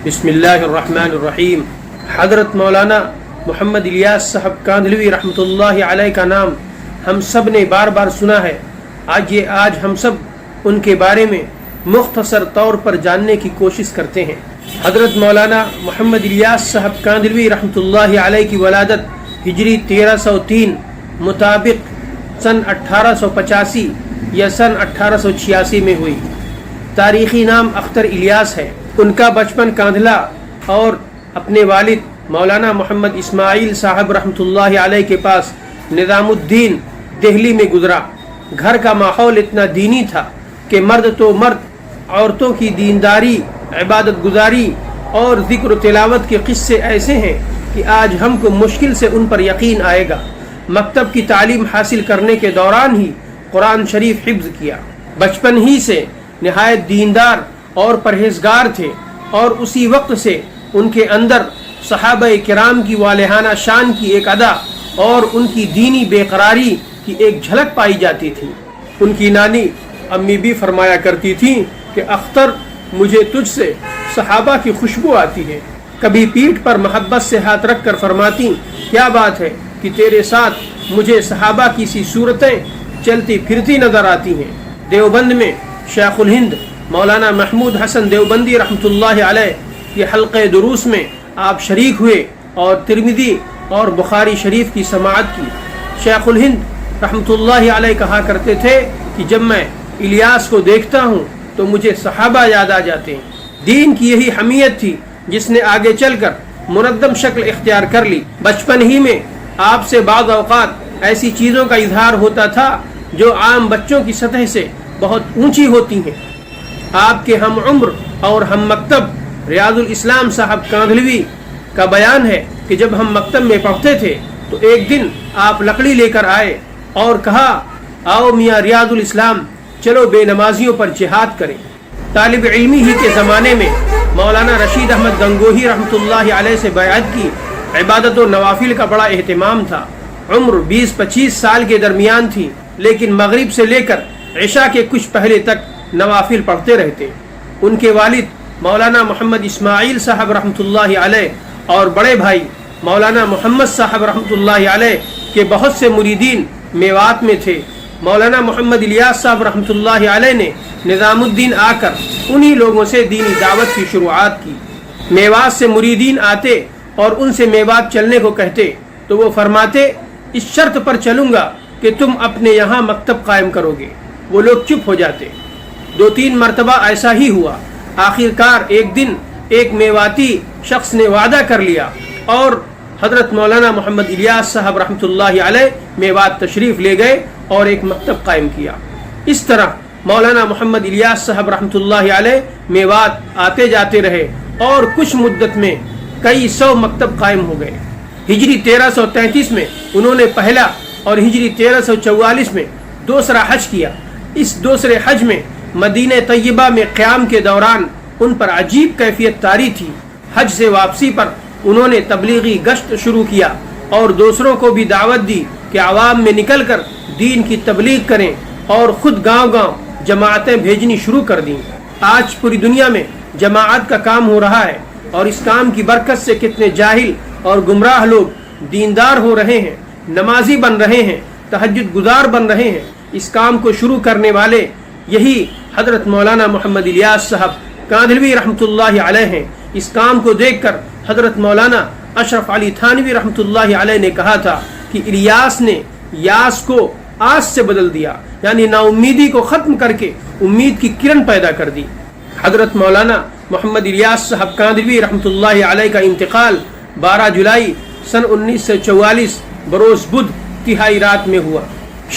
بسم اللہ الرحمن الرحیم۔ حضرت مولانا محمد الیاس صاحب کاندھلوی رحمۃ اللہ علیہ کا نام ہم سب نے بار بار سنا ہے۔ آج ہم سب ان کے بارے میں مختصر طور پر جاننے کی کوشش کرتے ہیں۔ حضرت مولانا محمد الیاس صاحب کاندھلوی رحمۃ اللہ علیہ کی ولادت ہجری 1303 مطابق سن 1885 یا سن 1886 میں ہوئی۔ تاریخی نام اختر الیاس ہے۔ ان کا بچپن کاندھلا اور اپنے والد مولانا محمد اسماعیل صاحب رحمۃ اللہ علیہ کے پاس نظام الدین دہلی میں گزرا۔ گھر کا ماحول اتنا دینی تھا کہ مرد تو مرد، عورتوں کی دینداری، عبادت گزاری اور ذکر و تلاوت کے قصے ایسے ہیں کہ آج ہم کو مشکل سے ان پر یقین آئے گا۔ مکتب کی تعلیم حاصل کرنے کے دوران ہی قرآن شریف حفظ کیا۔ بچپن ہی سے نہایت دیندار اور پرہیزگار تھے، اور اسی وقت سے ان کے اندر صحابہ کرام کی والہانہ شان کی ایک ادا اور ان کی دینی بے قراری کی ایک جھلک پائی جاتی تھی۔ ان کی نانی امی بھی فرمایا کرتی تھیں کہ اختر مجھے تجھ سے صحابہ کی خوشبو آتی ہے۔ کبھی پیٹھ پر محبت سے ہاتھ رکھ کر فرماتی، کیا بات ہے کہ تیرے ساتھ مجھے صحابہ کی سی صورتیں چلتی پھرتی نظر آتی ہیں۔ دیوبند میں شیخ الہند مولانا محمود حسن دیوبندی رحمۃ اللہ علیہ کے حلقہ دروس میں آپ شریک ہوئے اور ترمذی اور بخاری شریف کی سماعت کی۔ شیخ الہند رحمۃ اللہ علیہ کہا کرتے تھے کہ جب میں الیاس کو دیکھتا ہوں تو مجھے صحابہ یاد آ جاتے ہیں۔ دین کی یہی حمیت تھی جس نے آگے چل کر منظم شکل اختیار کر لی۔ بچپن ہی میں آپ سے بعض اوقات ایسی چیزوں کا اظہار ہوتا تھا جو عام بچوں کی سطح سے بہت اونچی ہوتی ہیں۔ آپ کے ہم عمر اور ہم مکتب ریاض الاسلام صاحب کاندھلوی کا بیان ہے کہ جب ہم مکتب میں پڑھتے تھے تو ایک دن آپ لکڑی لے کر آئے اور کہا، آؤ میاں ریاض الاسلام، چلو بے نمازیوں پر جہاد کریں۔ طالب علمی ہی کے زمانے میں مولانا رشید احمد گنگوہی رحمۃ اللہ علیہ سے بیعت کی۔ عبادت و نوافل کا بڑا اہتمام تھا۔ عمر 20-25 سال کے درمیان تھی، لیکن مغرب سے لے کر عشاء کے کچھ پہلے تک نوافل پڑھتے رہتے۔ ان کے والد مولانا محمد اسماعیل صاحب رحمۃ اللہ علیہ اور بڑے بھائی مولانا محمد صاحب رحمۃ اللہ علیہ کے بہت سے مریدین میوات میں تھے۔ مولانا محمد الیاس صاحب رحمۃ اللہ علیہ نے نظام الدین آ کر انہی لوگوں سے دینی دعوت کی شروعات کی۔ میوات سے مریدین آتے اور ان سے میوات چلنے کو کہتے تو وہ فرماتے، اس شرط پر چلوں گا کہ تم اپنے یہاں مکتب قائم کرو گے۔ وہ لوگ چپ ہو جاتے۔ 2-3 مرتبہ ایسا ہی ہوا۔ آخر کار ایک دن ایک میواتی شخص نے وعدہ کر لیا اور حضرت مولانا محمد الیاس صاحب رحمۃ اللہ علیہ میوات تشریف لے گئے اور ایک مکتب قائم کیا۔ اس طرح مولانا محمد الیاس صاحب رحمۃ اللہ علیہ میوات آتے جاتے رہے اور کچھ مدت میں کئی 100 مکتب قائم ہو گئے۔ ہجری 1333 میں انہوں نے پہلا اور ہجری 1344 میں دوسرا حج کیا۔ اس دوسرے حج میں مدینہ طیبہ میں قیام کے دوران ان پر عجیب کیفیت طاری تھی۔ حج سے واپسی پر انہوں نے تبلیغی گشت شروع کیا اور دوسروں کو بھی دعوت دی کہ عوام میں نکل کر دین کی تبلیغ کریں، اور خود گاؤں گاؤں جماعتیں بھیجنی شروع کر دیں۔ آج پوری دنیا میں جماعت کا کام ہو رہا ہے، اور اس کام کی برکت سے کتنے جاہل اور گمراہ لوگ دیندار ہو رہے ہیں، نمازی بن رہے ہیں، تہجد گزار بن رہے ہیں۔ اس کام کو شروع کرنے والے یہی حضرت مولانا محمد الیاس صاحب کاندھلوی رحمۃ اللہ علیہ ہیں۔ اس کام کو دیکھ کر حضرت مولانا اشرف علی تھانوی رحمۃ اللہ علیہ نے کہا تھا کہ الیاس نے یاس کو آس سے بدل دیا، یعنی نا امیدی کو ختم کر کے امید کی کرن پیدا کر دی۔ حضرت مولانا محمد الیاس صاحب کاندھلوی رحمۃ اللہ علیہ کا انتقال 12 جولائی سن 1944 بروز بدھ تہائی رات میں ہوا۔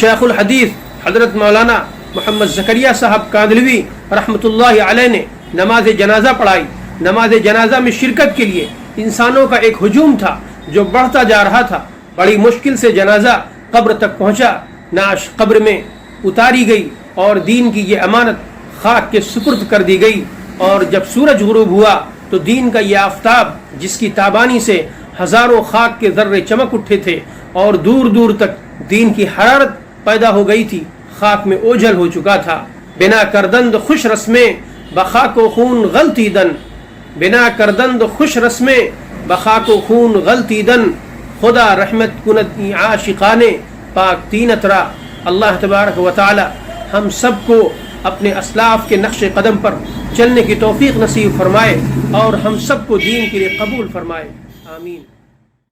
شیخ الحدیث حضرت مولانا محمد زکریا صاحب کاندھلوی رحمۃ اللہ علیہ نے نماز جنازہ پڑھائی۔ نماز جنازہ میں شرکت کے لیے انسانوں کا ایک ہجوم تھا جو بڑھتا جا رہا تھا۔ بڑی مشکل سے جنازہ قبر تک پہنچا۔ نعش قبر میں اتاری گئی اور دین کی یہ امانت خاک کے سپرد کر دی گئی۔ اور جب سورج غروب ہوا تو دین کا یہ آفتاب، جس کی تابانی سے ہزاروں خاک کے ذرے چمک اٹھے تھے اور دور دور تک دین کی حرارت پیدا ہو گئی تھی، خاک میں اوجھل ہو چکا تھا۔ بنا کردند خوش رسمیں بخاک و خون غلطی دن، بنا کردند خوش رسمیں بخاک و خون غلطی دن خدا رحمت کند عاشقان پاک تینت را. اللہ تبارک و تعالی ہم سب کو اپنے اسلاف کے نقش قدم پر چلنے کی توفیق نصیب فرمائے اور ہم سب کو دین کے لیے قبول فرمائے. آمین.